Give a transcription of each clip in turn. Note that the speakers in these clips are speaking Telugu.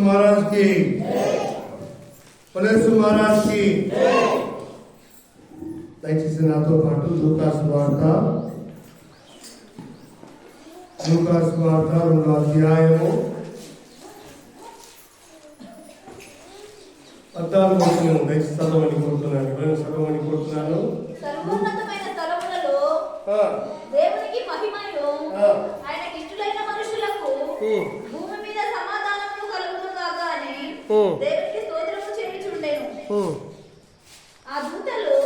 महाराज की, बोले महाराज की। దయచేసి నాతో పాటు లూకాసు వార్త 2వ అధ్యాయము 14వ వచనం దయచేసి చదవమని కోరుతున్నాను. ఎవరైనా చదవమని కోరుతున్నాను. సర్వోన్నతమైన స్థలములలో దేవునికి మహిమయు ఆయనకి ఇష్టలైన మనుషులకు భూమి మీద సమాధానము కలుగును గాక అని దేవునికి స్తోత్రము చేయుచుండెను. ఆ దూతలు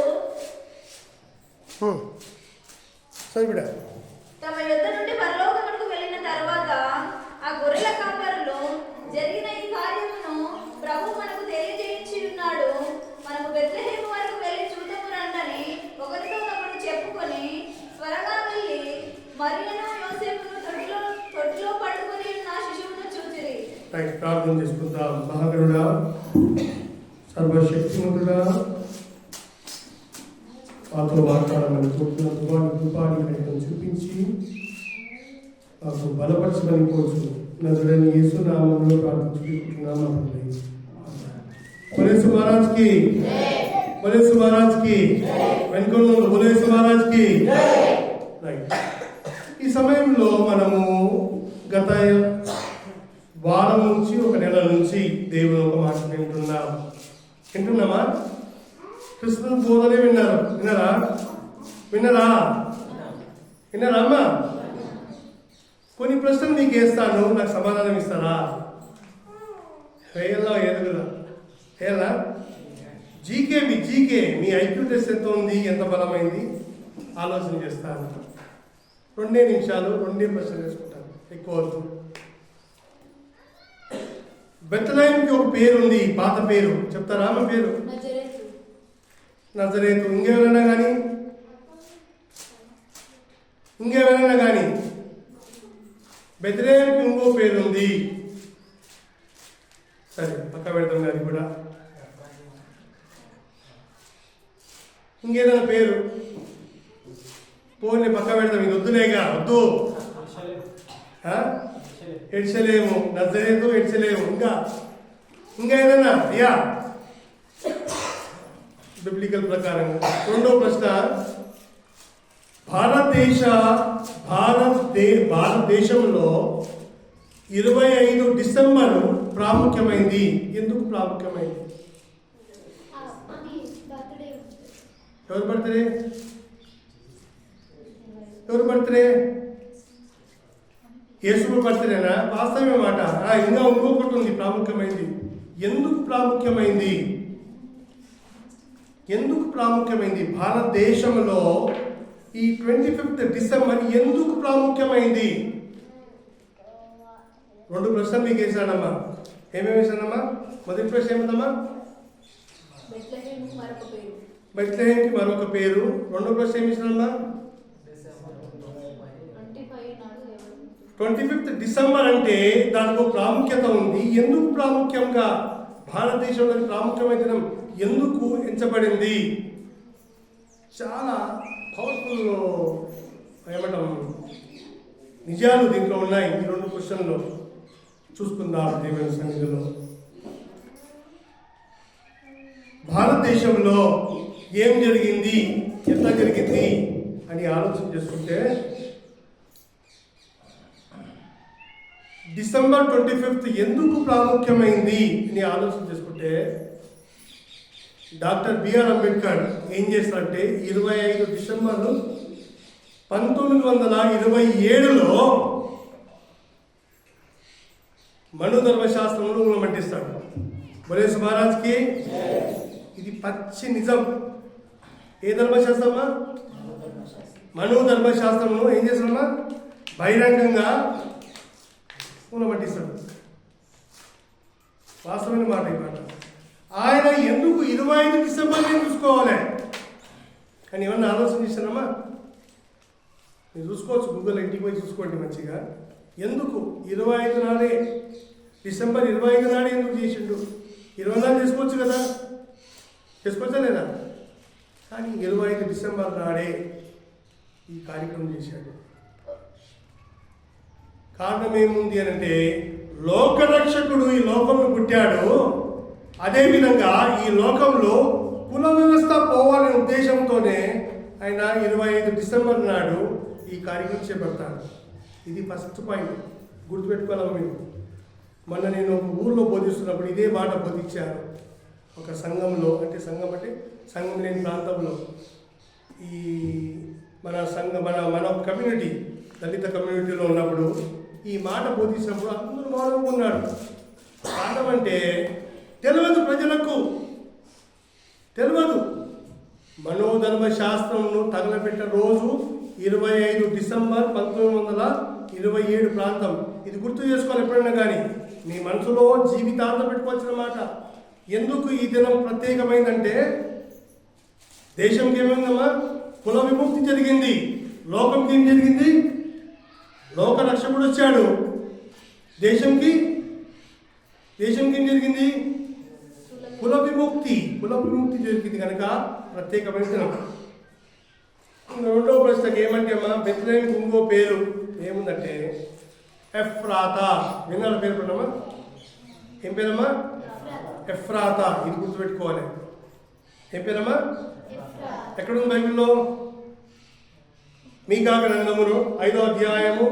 తమ యుద్ధ నుండి పరలోకమునకు వెళ్ళిన తర్వాత ఆ గొర్రెల కాపరులు జరిగిన ఈ కార్యమును ప్రభు మనకు తెలియజేయించి ఉన్నాడు. మనము బెత్లెహేము వరకు వెళ్ళి చూద్దాము రండని ఒకరితో ఒకరు చెప్పుకొని త్వరగా వెళ్ళి మరియను యోసేపును తొట్టిలో పడుకొని ఉన్న శిశువును చూచిరి. ప్రార్థన చేసుకుందాం. మహాగణుడా, సర్వశక్తిమంతుడా, మాతో మాట్లాడమని కోరుతున్న కృపాన్ని చూపించి మాకు బలపరచమని కోరుచు నజరేయుడైన యేసు నామములో ప్రార్థించుకుంటున్నాము. बोले महाराज की, बोले महाराज की, వెనుకలో बोले महाराज की. ఈ సమయంలో మనము గత వారం నుంచి ఒక నెల నుంచి దేవుని ఒక మాట వింటున్నామా? కృష్ణుని బోధనే విన్నారా అమ్మా? కొన్ని ప్రశ్నలు మీకు వేస్తాను, నాకు సమాధానం ఇస్తారా? వేయాలా ఎదుగుదా? వేయాలా? జీకే మీ ఐక్యూ టెస్ట్ ఎంత ఉంది, ఎంత బలమైంది ఆలోచన చేస్తాను. 2 నిమిషాలు 2 ప్రశ్నలు వేసుకుంటాను, ఎక్కువ వద్దు. బెత్లెహేముకి ఒక పేరు ఉంది, పాత పేరు చెప్తారా? అమ్మ పేరు నజరేతు. ఇంకెవరైనా కానీ బెత్లెహేముకి ఇంకో పేరు ఉంది. సరే, పక్క పెడతాం. అది కూడా ఇంకేదైనా పేరు పోనీ పక్క పెడతాం. ఇది వద్దులేగా, వద్దు. ఎడ్చలేము, నజరేతు ఎడ్చలేము. ఇంకా ఏదన్నా అయ్యా బిబ్లికల్ ప్రకారంగా. 2వ ప్రశ్న, భారతదేశంలో 25 డిసెంబరు ప్రాముఖ్యమైంది. ఎందుకు ప్రాముఖ్యమైంది? ఎవరు బర్త్డే? యేసు బర్త్డేనా? వాస్తవమే మాట. ఇంకా ఇంకొకటి ఉంది ప్రాముఖ్యమైంది. ఎందుకు ప్రాముఖ్యమైంది భారతదేశంలో ఈ 25 డిసెంబర్ ఎందుకు ప్రాముఖ్యమైంది? 2 ప్రశ్నలు మీకు వేసానమ్మా. ఏమేమి వేసానమ్మా? మొదటి ప్రశ్న ఏమిటమ్మా? బెత్లెహేముకి మరొక పేరు. 2వ ప్రశ్న ఏమి ఇచ్చినమ్మా? 25 డిసెంబర్ అంటే దానికి ప్రాముఖ్యత ఉంది. ఎందుకు ప్రాముఖ్యంగా భారతదేశంలో ప్రాముఖ్యమైన దినం ఎందుకు ఎంచబడింది? చాలా పవర్ఫుల్ ఏమంటాం నిజాలు దీంట్లో ఉన్నాయి. ఈ 2 క్వశ్చన్లో చూసుకుందాం. దేవుని సన్నిధిలో భారతదేశంలో ఏం జరిగింది, ఎట్లా జరిగింది అని ఆలోచన చేసుకుంటే డిసెంబర్ 25 ఎందుకు ప్రాముఖ్యమైంది అని ఆలోచన చేసుకుంటే డాక్టర్ బిఆర్ అంబేద్కర్ ఏం చేస్తారంటే 25 డిసెంబర్ 1927లో మను ధర్మశాస్త్రంలో మంటిస్తాడు. బోలే మహారాజ్కి. ఇది పచ్చి నిజం. ఏ ధర్మశాస్త్రమా? మను ధర్మశాస్త్రంలో ఏం చేస్తారమ్మా? బహిరంగంగా పట్టిస్తాడు. వాస్తవమైన మాట ఈ మాట. ఆయన ఎందుకు 25 డిసెంబర్ చూసుకోవాలి కానీ ఏమన్నా ఆలోచన చేశానమ్మా? మీరు చూసుకోవచ్చు, గూగుల్ ఇంటికి పోయి చూసుకోండి మంచిగా. ఎందుకు 25 నాడే, డిసెంబర్ 25 నాడే ఎందుకు చేసిండు? 24 చేసుకోవచ్చు కదా, చేసుకోవచ్చా లేదా? కానీ 25 డిసెంబర్ నాడే ఈ కార్యక్రమం చేశాడు. కారణం ఏముంది అని అంటే లోకరక్షకుడు ఈ లోకంలో అదేవిధంగా ఈ లోకంలో కుల వ్యవస్థ పోవాలనే ఉద్దేశంతోనే ఆయన 25 డిసెంబర్ నాడు ఈ కార్యక్రమం చేపడతాడు. ఇది ఫస్ట్ పాయింట్, గుర్తుపెట్టుకోవాలి మీరు. మొన్న నేను ఒక ఊళ్ళో బోధిస్తున్నప్పుడు ఇదే మాట బోధించాను. ఒక సంఘంలో, అంటే సంఘం లేని ప్రాంతంలో, ఈ మన కమ్యూనిటీ, దళిత కమ్యూనిటీలో ఉన్నప్పుడు ఈ మాట బోధించినప్పుడు అందరూ మాట్లాడుకున్నాడు. కారణం అంటే తెలియదు, ప్రజలకు తెలియదు. మనోధర్మ శాస్త్రంను తగలబెట్టిన రోజు 25 డిసెంబర్ 1927 ప్రాంతం. ఇది గుర్తు చేసుకోవాలి ఎప్పుడైనా కానీ, మీ మనసులో జీవితాంతం పెట్టుకోవాల్సిన మాట. ఎందుకు ఈ దినం ప్రత్యేకమైందంటే, దేశంకి ఏమైందమ్మా? కుల విముక్తి జరిగింది. లోకంకి ఏం జరిగింది? లోక రక్షకుడు వచ్చాడు. దేశంకి ఏం జరిగింది? కుల విముక్తి జరిగింది కనుక ప్రత్యేకమైన దినం. రెండవ ప్రశ్నకి ఏమంటే అమ్మా, బెత్లెహేముకు ఇంకో పేరు ఏముందంటే ఎఫ్రాతా. విన్నాల పేరు పడమ్మా? ఏం పేరమ్మా? ఎఫ్రాతా. ఇది గుర్తుపెట్టుకోవాలి. ఏం పేరమ్మా? ఎక్కడుంది బైబిల్లో? మీకా గ్రంథమును 5వ అధ్యాయము,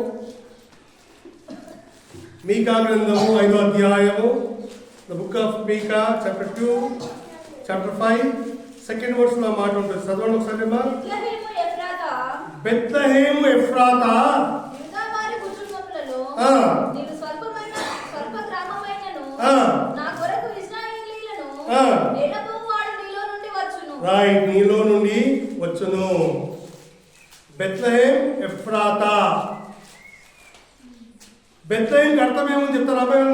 మీకా గ్రంథము 5వ అధ్యాయము, the book of Micah chapter 2 chapter 5 second verse లో మాట ఉంటుంది. చదవండి ఒకసారి అమ్మా. బెత్లెహేము ఎఫ్రాతా, రైట్, నీలో నుండి వచ్చును. బెత్లెహేం ఎఫ్రాతా. బెత్లెహేంకి అర్థం ఏముంది చెప్తారా అబ్బాయి?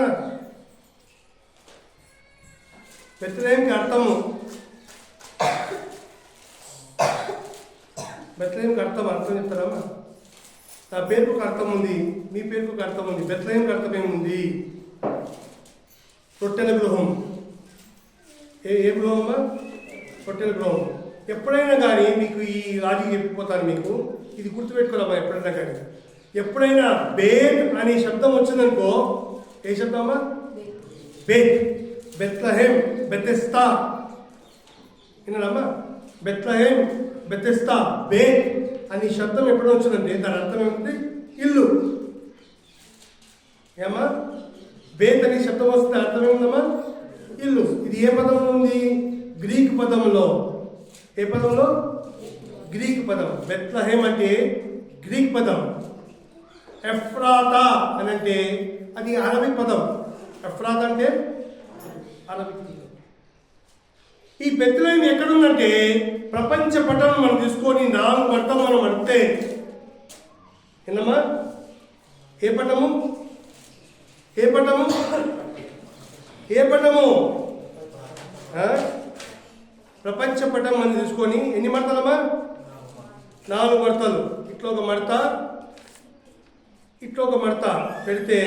బెత్లెహేంకి అర్థము, బెత్లెహేంకి అర్థం చెప్తారా? నా పేరుకు ఒక అర్థం ఉంది, మీ పేరుకు ఒక అర్థం ఉంది. బెత్లెహేంకి అర్థం ఏముంది? రొట్టెల గృహం. ఏ గృహం అమ్మా? రొట్టెల గృహం. ఎప్పుడైనా కానీ మీకు ఈ రాజీ చెప్పిపోతాను, మీకు ఇది గుర్తుపెట్టుకోవాలమ్మా. ఎప్పుడైనా కానీ, ఎప్పుడైనా బేత్ అనే శబ్దం వచ్చిందనుకో, ఏ శబ్దం అమ్మా? బేత్. బెత్లెహేం, బెతెస్తా. విన్నారమ్మా? బెత్లెహేం, బెతెస్తా, బేత్ అనే శబ్దం ఎప్పుడు వచ్చిందంటే దాని అర్థం ఏమిటి? ఇల్లు. ఏమా? బేత్ అనే శబ్దం వస్తే అర్థం ఏముందమ్మా? ఇల్లు. ఇది ఏ పదంలో ఉంది? గ్రీక్ పదంలో. ఏ పదంలో? గ్రీక్ పదం. బెత్లెహేం అంటే గ్రీక్ పదం. ఎఫ్రాతా అని అంటే అది అరబిక్ పదం. ఎఫ్రాతా అంటే అరబిక్ పదం. ఈ బెత్లెహేం ఎక్కడుందంటే ప్రపంచ పటం మనం తీసుకొని 4 పడతాం మనం అంటే. ఏందమ్మా? ఏ పటము? ఏ పటము? ఏ పటము? ప్రపంచ పటం మనం తీసుకొని ఎన్ని మడతలమ్మా? 4 మడతలు. ఇట్లా ఒక మడత, ఇట్లా ఒక మడత పెడితే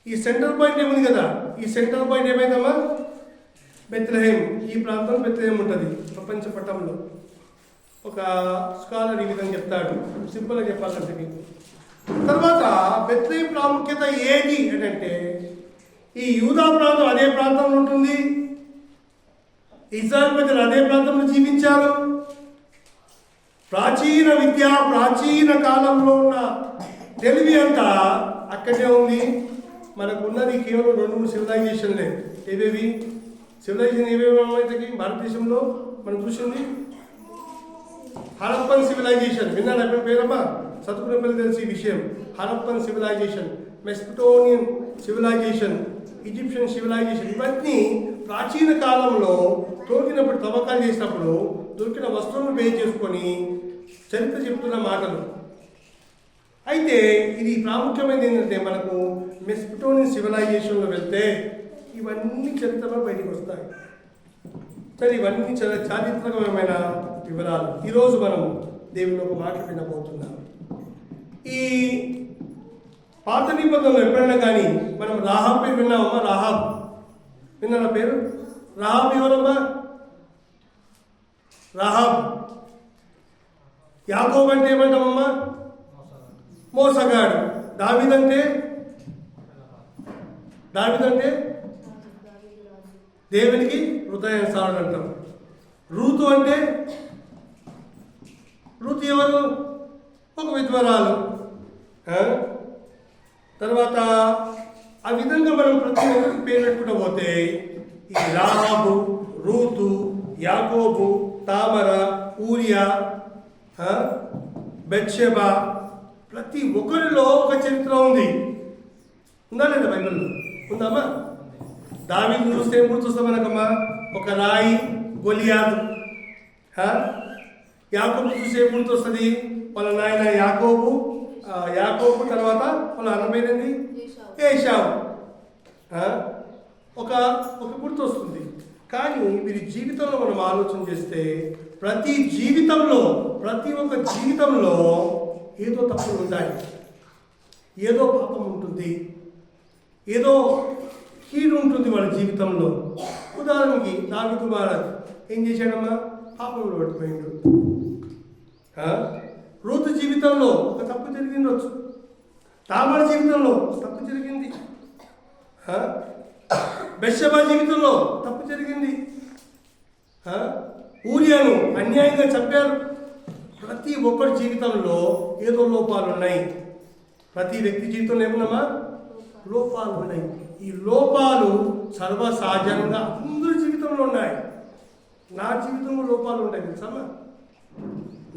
ఈ సెంటర్ పాయింట్ ఏముంది కదా, ఈ సెంటర్ పాయింట్ ఏమైందమ్మా? బెత్లెహేం. ఈ ప్రాంతం బెత్లెహేం ఉంటుంది ప్రపంచ పటంలో. ఒక స్కాలర్ ఈ విధంగా చెప్తాడు, సింపుల్గా చెప్పాలంటే మీకు. తర్వాత బెత్లెహేం ప్రాముఖ్యత ఏది అని అంటే, ఈ యూదా ప్రాంతం అదే ప్రాంతంలో ఉంటుంది, ఇజ్రాయెల్ ప్రజలు అదే ప్రాంతంలో జీవించారు. ప్రాచీన విద్య, ప్రాచీన కాలంలో ఉన్న తెలివి అంతా అక్కడే ఉంది. మనకు ఉన్నది కేవలం 2-3 సివిలైజేషన్లే. ఏవేవి సివిలైజేషన్? ఏవేవి భారతదేశంలో మనం చూసింది? Harappan civilization. విన్నాను ఎప్పుడు పేరమ్మా? చదువుకునే పిల్లలు తెలిసి ఈ విషయం. Harappan civilization, Mesopotamian civilization, Egyptian civilization. ఇవన్నీ ప్రాచీన కాలంలో తోకినప్పుడు, తవ్వకాలు చేసినప్పుడు దొరికిన వస్తువులను బేస్ చేసుకొని చరిత్ర చెప్తున్న మాటలు. అయితే ఇది ప్రాముఖ్యమైనది ఏంటంటే, మనకు మెస్పిటోనియన్ సివిలైజేషన్లో వెళ్తే ఇవన్నీ చరిత్రలో బయటకు వస్తాయి. సరే, ఇవన్నీ చాలా చారిత్రకమైన వివరాలు. ఈరోజు మనం దేవుని ఒక మాట వినబోతున్నాం. ఈ పాత నిబంధనలో ఎప్పుడైనా కానీ మనం రాహాబ్ పేరు విన్నామమ్మా? రాహాబ్ విన్నారా పేరు? రాహాబ్ ఎవరమ్మా? రాహాబ్. యాకోబు అంటే ఏమంటామమ్మా? మోసగాడు. దావీదంటే దేవునికి హృదయానుసారుడు అంటాం. రూతు అంటే రూతు ఎవరు? ఒక విధవరాలు. తర్వాత ఆ విధంగా మనం ప్రతి ఒక్కరికి పేరు పెట్టుకుంటూ పోతే ఈ రాహాబు, రూతు, యాకోబు, తామర, ఊరియా, బెత్షెబా, ప్రతి ఒక్కరిలో ఒక చరిత్ర ఉంది. ఉందా లేదా బైబిల్లో? ఉందామా? దావీదు చూస్తే ఎప్పుడు చూస్తాం మనకమ్మా? ఒక రాయి, గొలియాదు. యాకోబు చూస్తే ఎప్పుడు వస్తుంది? వాళ్ళ నాయన యాకోబు తర్వాత వాళ్ళ అన్నమైనది ఏశావు. ఒక గుర్తు వస్తుంది. కానీ వీరి జీవితంలో మనం ఆలోచన చేస్తే ప్రతి ఒక్క జీవితంలో ఏదో తప్పులు ఉంటాయి, ఏదో పాపం ఉంటుంది, ఏదో కీడు ఉంటుంది వాళ్ళ జీవితంలో. ఉదాహరణకి దావీదు మహారాజు ఏం చేశాడమ్మా? పాపంలో పడిపోయిండు. రూతు జీవితంలో ఒక తప్పు జరిగిందొచ్చు, తామర జీవితంలో తప్పు జరిగింది, బెత్షెబా జీవితంలో తప్పు జరిగింది, ఊరియాను అన్యాయంగా చంపారు. ప్రతి ఒక్కరి జీవితంలో ఏదో లోపాలు ఉన్నాయి. ప్రతి వ్యక్తి జీవితంలో ఏమన్నామా? లోపాలు ఉన్నాయి. ఈ లోపాలు సర్వసహజంగా అందరి జీవితంలో ఉన్నాయి. నా జీవితంలో లోపాలు ఉంటాయి తెలుసమ్మా?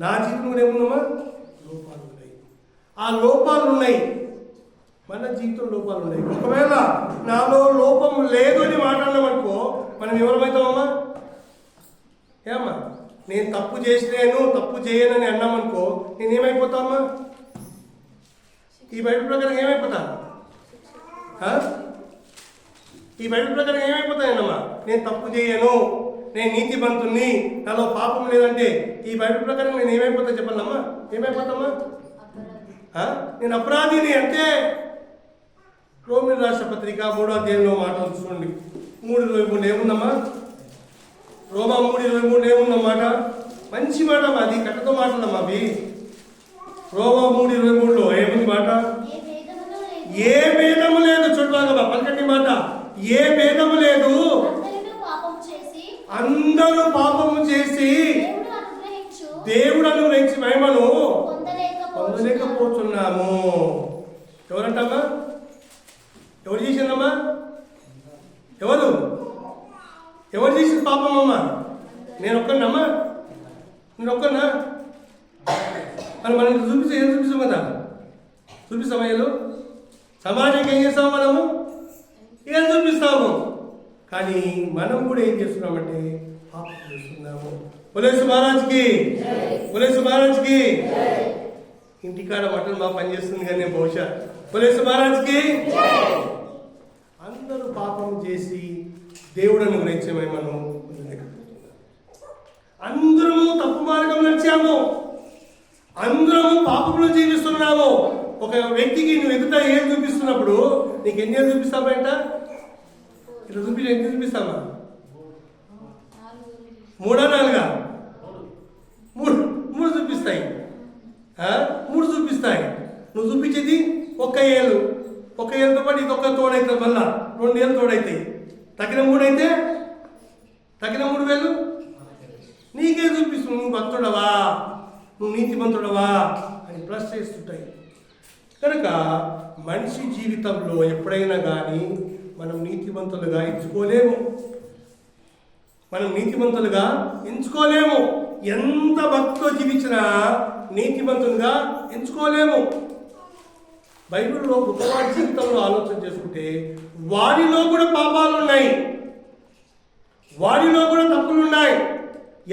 నా జీవితంలో ఏమున్నామా? లోపాలు ఉన్నాయి. ఆ లోపాలు ఉన్నాయి, మన జీవితంలో లోపాలు ఉన్నాయి. ఒకవేళ నాలో లోపం లేదు అని మాట్లాడినామనుకో మనం ఎవరమవుతామమ్మా? ఏమమ్మా? నేను తప్పు చేసినాను, తప్పు చేయనని అన్నామనుకో నేనేమైపోతామా? ఈ బైబిల్ ప్రకారం ఏమైపోతా? ఈ బైబిల్ ప్రకారం ఏమైపోతానమ్మా? నేను తప్పు చేయను, నేను నీతిమంతుణ్ణి, నాలో పాపం లేదంటే ఈ బైబిల్ ప్రకారం నేను ఏమైపోతా చెప్పాలమ్మా? ఏమైపోతామా? నేను అపరాధిని అంటే రోమిల రాష్ట్ర పత్రిక 3వ అధ్యాయంలో మాటలు చూడండి. 3:23 ఏముందమ్మా? రోమా 3:23 ఏముందన్నమాట? మంచి మాట అది, కట్టతో మాటలమ్మా అవి. రోమా 3:23లో ఏముంది మాట? ఏ భేదము లేదు. చూడబాగమ్మా పలకటి మాట. ఏ భేదము లేదు, అందరూ పాపము చేసి దేవుడు అనుగ్రహించి మహిమను పొందలేకపోతున్నాము. ఎవరంటమ్మా? ఎవరు చేసిందమ్మా? ఎవరు చేసింది పాపం అమ్మా? నేను ఒక్కనమ్మా? నేను ఒక్కనా? మనం చూపిస్తే ఏం చూపిస్తాం కదా? చూపిస్తామయ్యలు సమాజానికి ఏం చేస్తాము? మనము ఏం చూపిస్తాము? కానీ మనం కూడా ఏం చేస్తున్నామంటే పాపం చేస్తున్నాము. పులేసు మహారాజ్కి ఇంటికాడ మటన్ బాగా పనిచేస్తుంది కానీ బహుశా పులేసు మహారాజ్కి అందరూ పాపం చేసి దేవుడను గ్రహించమే మనం అందరము తప్పు మార్గం నడిచాము, అందరము పాపంలో జీవిస్తున్నాము. ఒక వ్యక్తికి నువ్వు ఎదుట ఏం చూపిస్తున్నప్పుడు నీకు ఎన్ని ఏళ్ళు చూపిస్తామంట? ఇట్లా ఎన్ని చూపిస్తామా? 3 4 3 చూపిస్తాయి. 3 చూపిస్తాయి. నువ్వు చూపించేది ఒక ఏళ్ళతో పాటు ఇది ఒక్క తోడవుతుంది, మళ్ళా 2 ఏళ్ళు తోడవుతాయి. తగిన 3 అయితే తగిన 3 వేలు నీకే చూపిస్తుంది. నువ్వు భక్తుడవా, నువ్వు నీతిమంతుడవా అని ప్లస్ చేస్తుంటాయి. కనుక మనిషి జీవితంలో ఎప్పుడైనా కానీ మనం నీతిమంతులుగా ఎంచుకోలేము. ఎంత భక్తితో జీవించినా నీతిమంతులుగా ఎంచుకోలేము. బైబిల్లో గొప్పవాడి జీవితంలో ఆలోచన చేసుకుంటే వారిలో కూడా పాపాలు ఉన్నాయి, వారిలో కూడా తప్పులున్నాయి.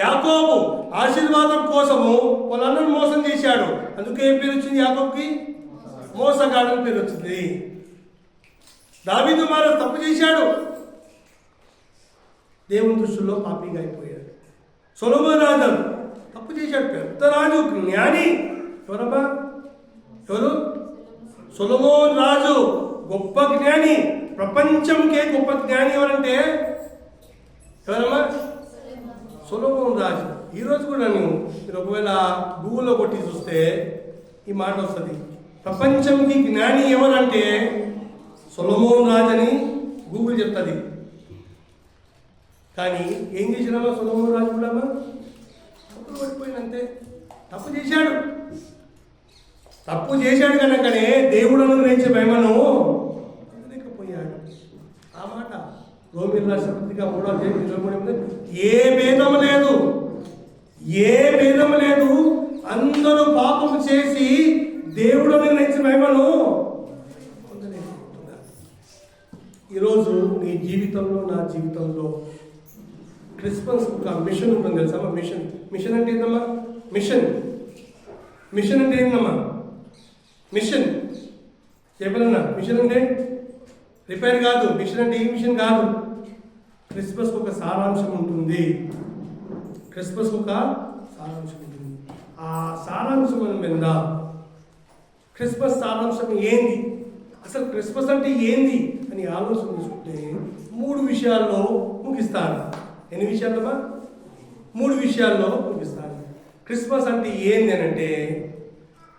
యాకోబు ఆశీర్వాదం కోసము వాళ్ళందరూ మోసం చేశాడు. అందుకే ఏం పేరు వచ్చింది? యాకోబుకి మోసగాడని పేరు వచ్చింది. దావీదు మహారాజు తప్పు చేశాడు, దేవుని దృష్టిలో పాపిగా అయిపోయాడు. సొలొమోను రాజు తప్పు చేశాడు, పెద్ద రాజు, జ్ఞాని. ఎవరు? సొలొమోను రాజు గొప్ప జ్ఞాని, ప్రపంచంకే గొప్ప జ్ఞాని. ఎవరంటే ఎవరమ్మా? సొలొమోను రాజు. ఈరోజు కూడా మీరు ఒకవేళ గూగుల్లో కొట్టి చూస్తే ఈ మాట వస్తుంది. ప్రపంచంకి జ్ఞాని ఎవరంటే సొలొమోను రాజు అని గూగుల్ చెప్తుంది. కానీ ఏం చేసినామా సొలొమోను రాజు కూడా తప్పులు పడిపోయింది అంతే. తప్పు చేశాడు కనుకనే దేవుడు అనుగ్రహించే మహిమను పొందలేకపోయాడు. ఆ మాట రోమీయుల రాసిన పత్రిక 3:23 ఏ భేదము లేదు, అందరూ పాపము చేసి దేవుడు అనుగ్రహించే మహిమను పొందలేకపోతున్నారు. ఈరోజు నీ జీవితంలో, నా జీవితంలో క్రిస్మస్ ఒక మిషన్ ఉంటుంది తెలుసా? మిషన్ అంటే ఏంటమ్మా? మిషన్ అంటే ఏంటమ్మా? మిషన్ చెప్పాలన్నా, మిషన్ అంటే రిపేర్ కాదు. మిషన్ అంటే ఈ మిషన్ కాదు. క్రిస్మస్కి ఒక సారాంశం ఉంటుంది. ఆ సారాంశం మనం విందాం. క్రిస్మస్ సారాంశం ఏంది, అసలు క్రిస్మస్ అంటే ఏంది అని ఆలోచన చేసుకుంటే 3 విషయాల్లో ముగిస్తాను. ఎన్ని విషయాలమ్మా? 3 విషయాల్లో ముగిస్తాను. క్రిస్మస్ అంటే ఏంది అని అంటే,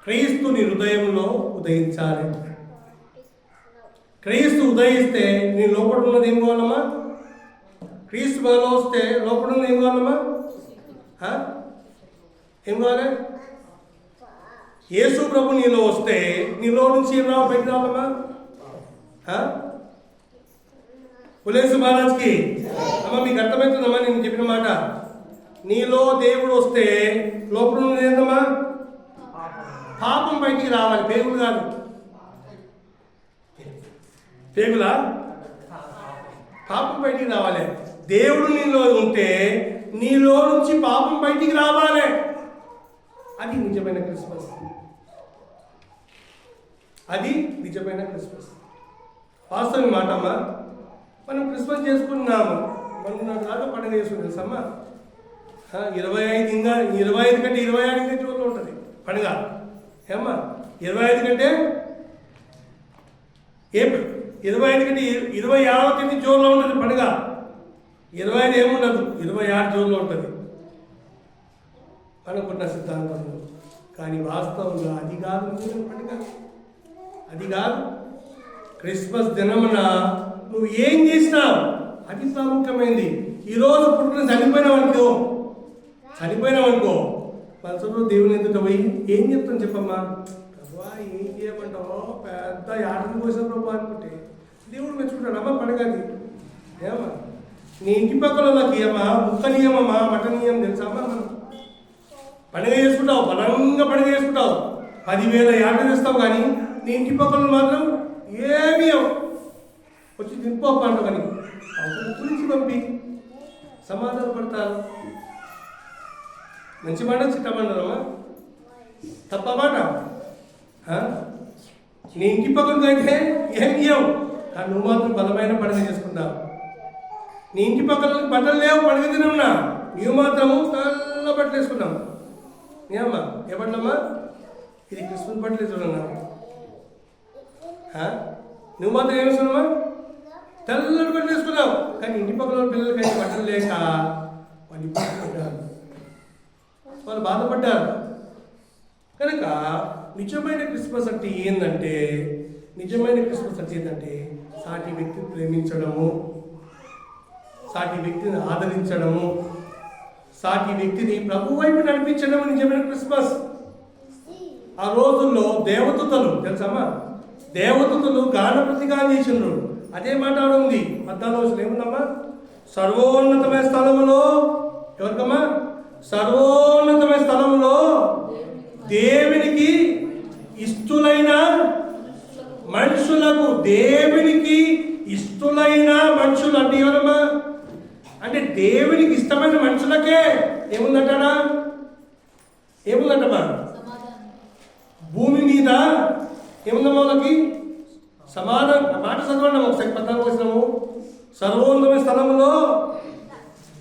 క్రీస్తు నీ హృదయంలో ఉదయించాలి. క్రీస్తు ఉదయిస్తే నీ లోపల ఉన్నది ఏం కావాలమ్మా? క్రీస్తు మనలో వస్తే లోపల ఉన్నది ఏం కావాలమ్మా? ఏం కావాలి? యేసు ప్రభు నీలో వస్తే నీలో నుంచి ఏం రావు? బయట రావాలమ్మా? పులేసు మహారాజ్కి అమ్మ మీకు అర్థమవుతుందమ్మా నేను చెప్పిన మాట? నీలో దేవుడు వస్తే లోపల ఉన్నది ఏందమ్మా? పాపం బయటికి రావాలి. పేగులు కాదు. పేగులా? పాపం బయటికి రావాలి. దేవుడు నీలో ఉంటే నీలో నుంచి పాపం బయటికి రావాలి. అది నిజమైన క్రిస్మస్. వాస్తవం మాట అమ్మా. మనం క్రిస్మస్ చేసుకున్నాము, మనం దాకా పండుగ చేసుకుని తెలుసమ్మా. 25 ఇంకా 25 కంటే 26 ఇంకా జూన్లో ఉంటుంది పండుగ. ఏమ్మా 25 కంటే ఏప్రిల్, 25 కంటే 26వ తేదీ జూన్లో ఉంటుంది పండుగ. 25 ఏముండదు, 26 జూన్లో ఉంటుంది అనుకున్న సిద్ధాంతంలో. కానీ వాస్తవంగా అది కాదు పండుగ. అది కాదు. క్రిస్మస్ దినమున నువ్వు ఏం చేసినావు అది ప్రాముఖ్యమైంది. ఈరోజు పుట్టిన చనిపోయినావనుకో పలసలో దేవుని ఎదుట పోయి ఏం చెప్తాను చెప్పమ్మా? ప్రభా ఏం చేయమంటావో, పెద్ద యాటను కోసం ప్రభా అనుకుంటే దేవుడు మెచ్చుకుంటాడు. అమ్మ పండుగది ఏమమ్మా? నీ ఇంటి పక్కన వాళ్ళకి ఏమా ముక్కనీయమమ్మా, మటనీయం తెలుసా అమ్మా? మనం పండుగ చేసుకుంటావు, బలంగా పండుగ చేసుకుంటావు, 10,000 యాటలు తెస్తావు. కానీ నీ ఇంటి పక్కన మాత్రం ఏమీ వచ్చి తిప్ప పండుగని గురించి పంపి సమాధాన పడతారు. మంచి మాట చిట్టమంటారమ్మా? తప్ప మాట? నీ ఇంటి పక్కన అయితే ఏం ఇయ్యవు, కానీ నువ్వు మాత్రం బలమైన పండుగ చేసుకుంటావు. నీ ఇంటి పక్కన బట్టలు లేవు, పండుగ తినవునా, నువ్వు మాత్రము తెల్ల బట్టలు వేసుకున్నావు. ఏమ్మా ఏ బట్టలమ్మా? ఇది క్రిస్మస్ బట్టలు చూడన్నా. నువ్వు మాత్రం ఏం వేసుకున్నావా? తెల్లటి బట్టలు వేసుకున్నావు. కానీ ఇంటి పక్కన పిల్లలకైతే బట్టలు లేక వాళ్ళు ఇబ్బంది పడ్డారు, వాళ్ళు బాధపడ్డారు. కనుక నిజమైన క్రిస్మస్ అంటే ఏంటంటే, సాటి వ్యక్తిని ప్రేమించడము, సాటి వ్యక్తిని ఆదరించడము, సాటి వ్యక్తిని ప్రభు వైపు నడిపించడం నిజమైన క్రిస్మస్. ఆ రోజుల్లో దేవదూతలు తెలుసమ్మా? దేవదూతలు గాన ప్రతిగానం చేసిండ్రు. అదే మాట్లాడు ఉంది 14 ఏముందమ్మా? సర్వోన్నతమైన స్థలములో, ఎవరికమ్మా? సర్వోన్నతమైన స్థలములో దేవునికి ఇష్టలైన మనుషులకు, దేవునికి ఇష్టలైన మనుషులు అంటే ఎవరమ్మా? అంటే దేవునికి ఇష్టమైన మనుషులకే ఏముందంటారా? ఏముందంటమ్మా? భూమి మీద ఏముందమ్మా వాళ్ళకి? సమాధానం. మాట చదవండి ఒకసారి 14 వచ్చినాము. సర్వోన్నతమైన స్థలంలో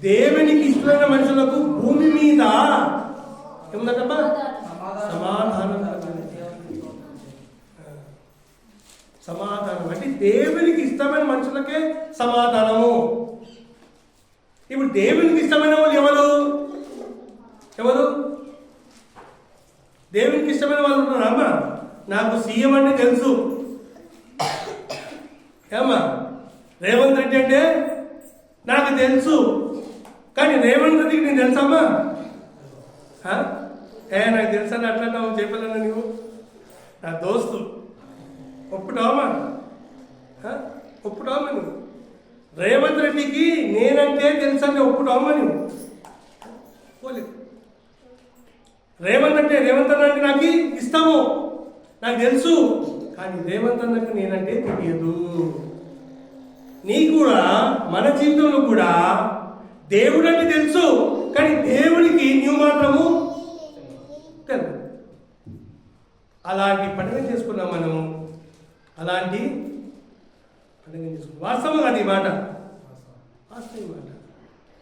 దేవునికి ఇష్టమైన మనుషులకు భూమి మీద ఏముందటమ్మా? సమాధానం అంటే దేవునికి ఇష్టమైన మనుషులకే సమాధానము. ఇప్పుడు దేవునికి ఇష్టమైన వాళ్ళు ఎవరు? దేవునికి ఇష్టమైన వాళ్ళు ఉన్నారు. అమ్మా నాకు సీఎం అంటే తెలుసు. ఏమ్మా రేవంత్ రెడ్డి అంటే నాకు తెలుసు. కానీ రేవంత్ రెడ్డికి నేను తెలుసమ్మా? నాకు తెలుసా అట్లా చెప్పలేనా నువ్వు? నా దోస్తు ఒప్పుటావా? ఒప్పుటావా నువ్వు? రేవంత్ రెడ్డికి నేనంటే తెలుసని ఒప్పుటావా నువ్వు? పోలేదు. రేవంత్ అన్న అంటే నాకు ఇష్టము, నాకు తెలుసు, కానీ రేవంత్ అన్నకు నేనంటే తెలియదు. నీకు కూడా మన జీవితంలో కూడా దేవుడు అంటే తెలుసు, కానీ దేవుడికి నువ్వు మాత్రము తెలుసు. అలాంటి పండుగ చేసుకున్నాం మనం. అలాంటి పండుగ చేసుకున్నాం. వాస్తవం కాదు ఈ మాట, వాస్తవం మాట.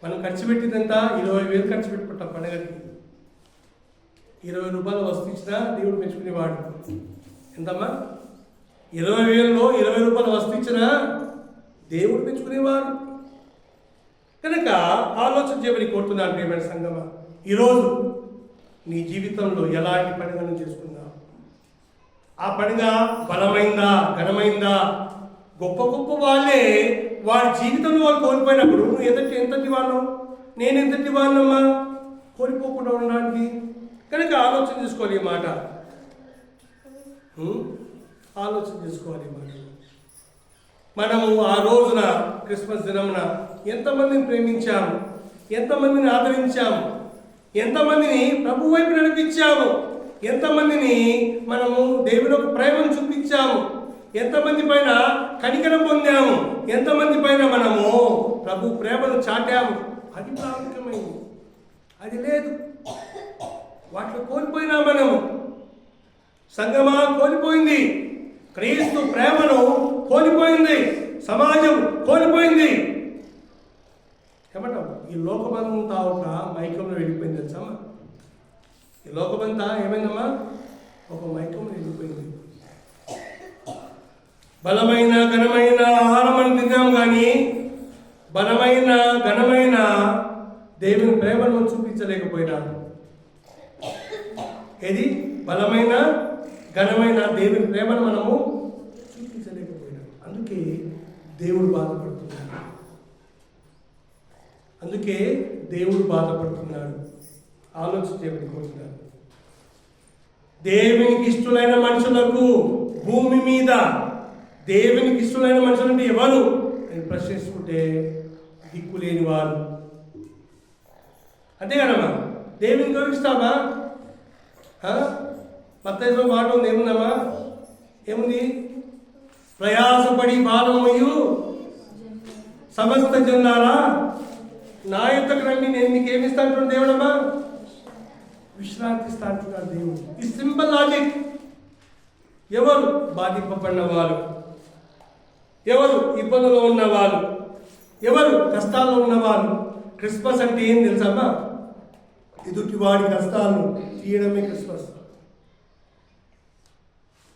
మనం ఖర్చు పెట్టిందంతా 20,000 ఖర్చు పెట్టుకుంటాం పండుగకి. 20 రూపాయలు వస్తు ఇచ్చినా దేవుడు మెచ్చుకునేవాడు. ఎంతమ్మా? 20,000లో 20 రూపాయలు వస్తు ఇచ్చినా దేవుడు మెచ్చుకునేవాడు. కనుక ఆలోచన చేయమని కోరుతున్నాను ప్రియమైన సంగమా. ఈరోజు నీ జీవితంలో ఎలాంటి పండుగను చేసుకున్నావు? ఆ పండుగ బలమైందా, ఘనమైందా? గొప్ప గొప్ప వాళ్ళే వారి జీవితంలో వాళ్ళు కోల్పోయినప్పుడు నువ్వు ఎంతటి వాళ్ళు, నేను ఎంతటి వాళ్ళమ్మా కోల్పోకుండా ఉండడానికి. కనుక ఆలోచన చేసుకోవాలి ఈ మాట, ఆలోచన చేసుకోవాలి ఈ మాట. మనము ఆ రోజున క్రిస్మస్ దినమున ఎంతమందిని ప్రేమించాము, ఎంతమందిని ఆదరించాము, ఎంతమందిని ప్రభు వైపు నడిపించాము, ఎంతమందిని మనము దేవుని యొక్క ప్రేమను చూపించాము, ఎంతమంది పైన కనికరం పొందాము, ఎంతమంది పైన మనము ప్రభు ప్రేమను చాటాము. అది ప్రాముఖ్యమైంది. అది లేదు, వాటిలో కోల్పోయినా మనము. సంగమా కోల్పోయింది, క్రీస్తు ప్రేమను కోల్పోయింది, సమాజం కోల్పోయింది. ఏమంటాం? ఈ లోకమంతా ఒక మైకంలో వెళ్ళిపోయింది తెలుసమ్మా. ఈ లోకమంతా ఏమైందమ్మా? ఒక మైకంలో వెళ్ళిపోయింది. బలమైన ఘనమైన ఆహారం అని తిన్నాం, కానీ బలమైన ఘనమైన దేవుని ప్రేమను చూపించలేకపోయినాము. ఏది బలమైన ఘనమైన దేవుని ప్రేమను మనము చూపించలేకపోయినాము. అందుకే దేవుడు బాధపడుతున్నాడు. అందుకే దేవుడు బాధపడుతున్నాడు. ఆలోచన చేయమని కోరుతున్నాడు. దేవునికి ఇష్టమైన మనుషులకు భూమి మీద దేవునికి ఇష్టమైన మనుషులు అంటే ఎవరు అని ప్రశ్నిస్తుంటే దిక్కులేని వారు. అంతే కదమ్మా? దేవుని గౌరవిస్తామా? మత్తయిలో మాట ఉంది, ఏముందమ్మా? ఏముంది? ప్రయాసపడి భారమయ్యు సమస్త జనులారా నా యొద్దకు రండి, నేను మీకు ఏమిస్తా అంటున్నాడు దేవుడమ్మా? విశ్రాంతిస్తా అంటున్నాడు దేవుడు. ఈ సింపుల్ లాజిక్. ఎవరు బాధింపబడిన వారు, ఎవరు ఇబ్బందులో ఉన్నవారు, ఎవరు కష్టాల్లో ఉన్నవారు. క్రిస్మస్ అంటే ఏం తెలుసమ్మా? ఎదుటివాడి కష్టాలను తీయడమే క్రిస్మస్.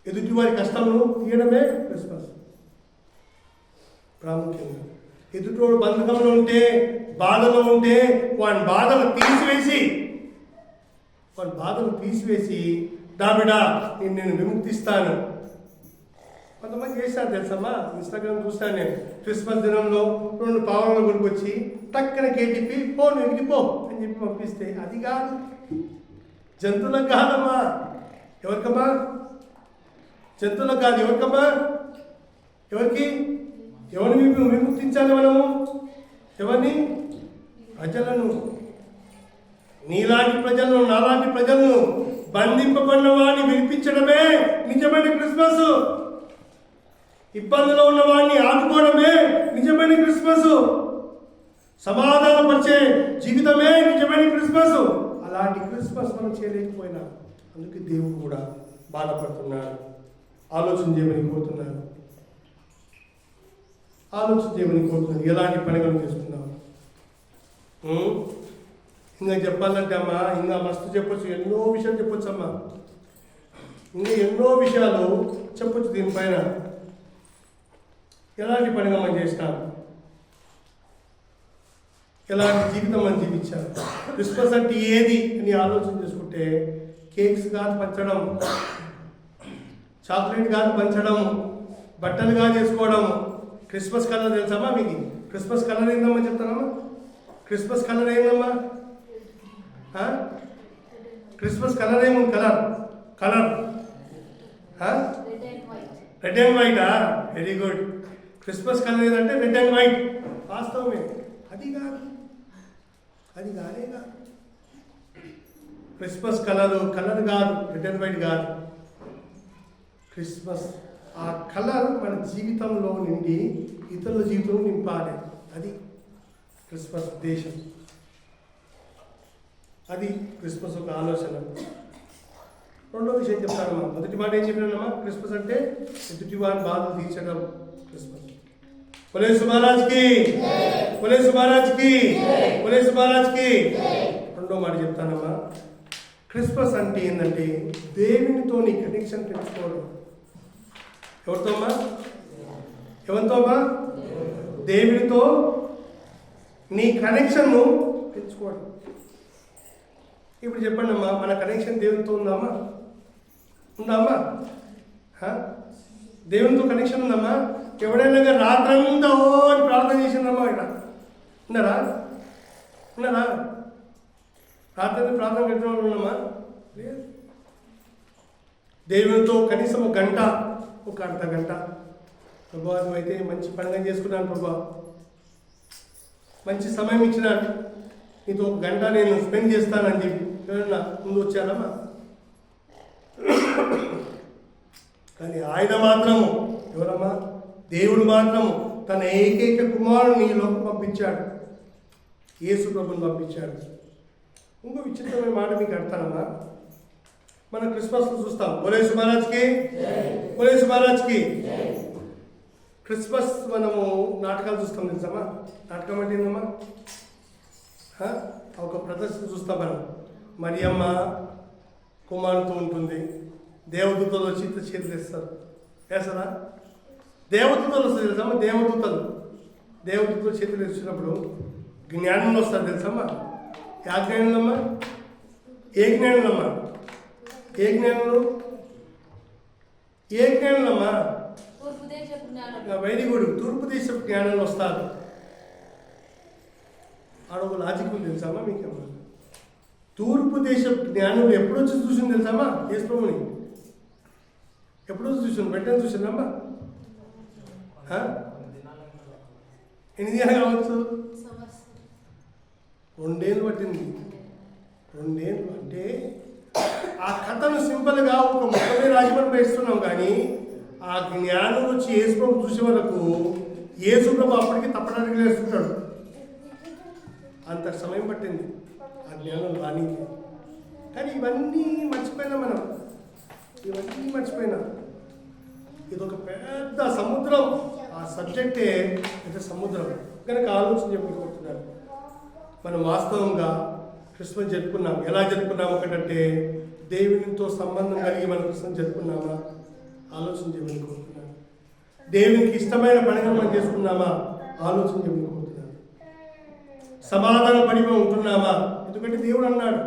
ఎదుటివారి కష్టాలను తీయడమే క్రిస్మస్ ప్రాముఖ్యంగా. ఎదుటివాడు బంధకంలో ఉంటే, బాధలో ఉంటే వాడి బాధను తీసివేసి దాబిడా నేను విముక్తిస్తాను. కొంతమంది చేశారు తెలుసమ్మా. ఇన్స్టాగ్రామ్ చూస్తాను నేను. క్రిస్మస్ దినంలో 2 పావులను కొనుక్కొచ్చి టక్కన కేటిపి నువ్వు ఎగిరిపో అని చెప్పి పంపిస్తే అది కాదు. జంతువులకు కాదమ్మా. ఎవరికమ్మా? జంతువులకు కాదు. ఎవరికమ్మా? ఎవరిని విముక్తించాలి మనము? ఎవరిని? ప్రజలను. నీలాంటి ప్రజలను, నాలాంటి ప్రజలను, బంధింపబడిన వాడిని విడిపించడమే నిజమైన క్రిస్మస్. ఇబ్బందిలో ఉన్న వాడిని ఆదుకోవడమే నిజమైన క్రిస్మస్. సమాధానపరిచే జీవితమే నిజమైన క్రిస్మస్. అలాంటి క్రిస్మస్ మనం చేయలేకపోయినా అందుకే దేవుడు కూడా బాధపడుతున్నాడు. ఆలోచన చేయమని కోరుతున్నాను. ఎలాంటి పండుగలు చేసుకున్నాం? ఇంకా చెప్పాలంటే అమ్మా, ఇంకా మస్తు చెప్పొచ్చు, ఎన్నో విషయాలు చెప్పొచ్చు అమ్మా. ఇంకా ఎన్నో విషయాలు చెప్పొచ్చు దీనిపైన. ఎలాంటి పండుగ మనం చేసినాం, ఎలాంటి జీవితం మనం జీవించాం. క్రిస్మస్ అంటే ఏది అని ఆలోచన చేసుకుంటే కేక్స్ కాదు పంచడం, చాక్లెట్ కాదు పంచడం, బట్టలు కాదు వేసుకోవడం. క్రిస్మస్ కలర్ తెలుసమ్మా మీకు? క్రిస్మస్ కలర్ ఏందమ్మా చెప్తానమ్మా? క్రిస్మస్ కలర్ ఏందమ్మా? క్రిస్మస్ కలర్ ఏముంది? కలర్ రెడ్ అండ్ వైటా? Very good. క్రిస్మస్ కలర్ ఏదంటే రెడ్ అండ్ వైట్. వాస్తవమే. అది కాదే కాదు. క్రిస్మస్ కలర్ కాదు, రెడ్ అండ్ వైట్ కాదు. క్రిస్మస్ ఆ కలర్ మన జీవితంలో నుండి ఇతరుల జీవితంలో నింపాలి. అది క్రిస్మస్ ఉద్దేశం. అది క్రిస్మస్ ఒక ఆలోచన. రెండో విషయం చెప్తానమ్మా. మొదటి మాట ఏం చెప్పినానమ్మా? క్రిస్మస్ అంటే ఎదుటి వారి బాధలు తీర్చడం క్రిస్మస్. పోలీసు మహారాజ్కి, పోలీసు మహారాజ్కి, పోలీసు మహారాజ్కి. రెండో మాట చెప్తానమ్మా. క్రిస్మస్ అంటే ఏంటంటే దేవునితో నీ కనెక్షన్ పెంచుకోవడం. ఎవరితో అమ్మా? దేవునితో నీ కనెక్షన్ను పెంచుకోవడం. ఇప్పుడు చెప్పండి అమ్మా, మన కనెక్షన్ దేవునితో ఉందామా? దేవునితో కనెక్షన్ ఉందమ్మా? ఎవడైనా రాత్రంతా అని ప్రార్థన చేసిందమ్మా? ఇక్కడ ఉన్నారా? రాత్రి ప్రార్థన పెట్టిన వాళ్ళు ఉన్నామా? లేదు. దేవునితో కనీసం ఒక గంట, ఒక అర్ధ గంట. ప్రభా నువ్వైతే మంచి పండుగ చేసుకున్నాను ప్రభా, మంచి సమయం ఇచ్చినాను, నీతో ఒక గంట నేను స్పెండ్ చేస్తానని చెప్పి ఎవరన్నా ముందు వచ్చారమ్మా? కానీ ఆయన మాత్రము, ఎవరమ్మా? దేవుడు మాత్రము తన ఏకైక కుమారుని ఈ లోకం పంపించాడు. యేసు ప్రభుని పంపించాడు. ఇంకో విచిత్రమైన మాట మీకు అడతానమ్మా. మనం క్రిస్మస్లో చూస్తాం. పోలీసు మహారాజ్కి. క్రిస్మస్ మనము నాటకాలు చూస్తాం తెలుసమ్మా? నాటకం అంటే ఏందమ్మా? ఒక ప్రదర్శన చూస్తాం మనం. మరియమ్మ కుమారుతో ఉంటుంది. దేవదూతలు వచ్చి చేతులు వేస్తారా? దేవదూతలు వస్తుంది తెలుసమ్మా? దేవదూతలు చేతులు వేసినప్పుడు జ్ఞానంలో వస్తారు తెలుసమ్మా? ఏ జ్ఞానంలోమ్మా? Very good. తూర్పు దేశపు జ్ఞానంలో వస్తారు. ఆడొక లాజిక్ ఉంది తెలుసమ్మా మీకేమన్నా? తూర్పు దేశపు జ్ఞానం ఎప్పుడు వచ్చి చూసింది తెలుసమ్మా? యేసు ప్రభుని ఎప్పుడు వచ్చి చూసాను? వెంటనే చూసిందమ్మా? ఎన్ని దినాలు కావచ్చు? 2 ఏళ్ళు పట్టింది. 2 ఏళ్ళు అంటే ఆ కథను సింపుల్గా ఒక మొక్కమే రాజమండ్రి వేస్తున్నాం. కానీ ఆ జ్ఞానం వచ్చి యేసు ప్రభు చూసే వరకు యేసు ప్రభు అప్పటికి తప్పడానికి వేస్తుంటాడు. అంత సమయం పట్టింది ఆ జ్ఞానం రానికి. కానీ ఇవన్నీ మర్చిపోయినా మనం. ఇదొక పెద్ద సముద్రం. ఆ సబ్జెక్టే పెద్ద సముద్రం కనుక ఆలోచన చెప్పుకుంటున్నాను. మనం వాస్తవంగా క్రిస్మస్ జరుపుకున్నాం. ఎలా జరుపుకున్నాం? ఒకటంటే దేవునితో సంబంధం కలిగి మనం క్రిస్మస్ జరుపుకున్నామా? ఆలోచన చేయమనుకుంటున్నాను. దేవునికి ఇష్టమైన పండుగ మనం చేసుకున్నామా? ఆలోచన చేయమనుకుంటున్నాను. సమాధాన పడి ఉంటున్నామా? ఎందుకంటే దేవుడు అన్నాడు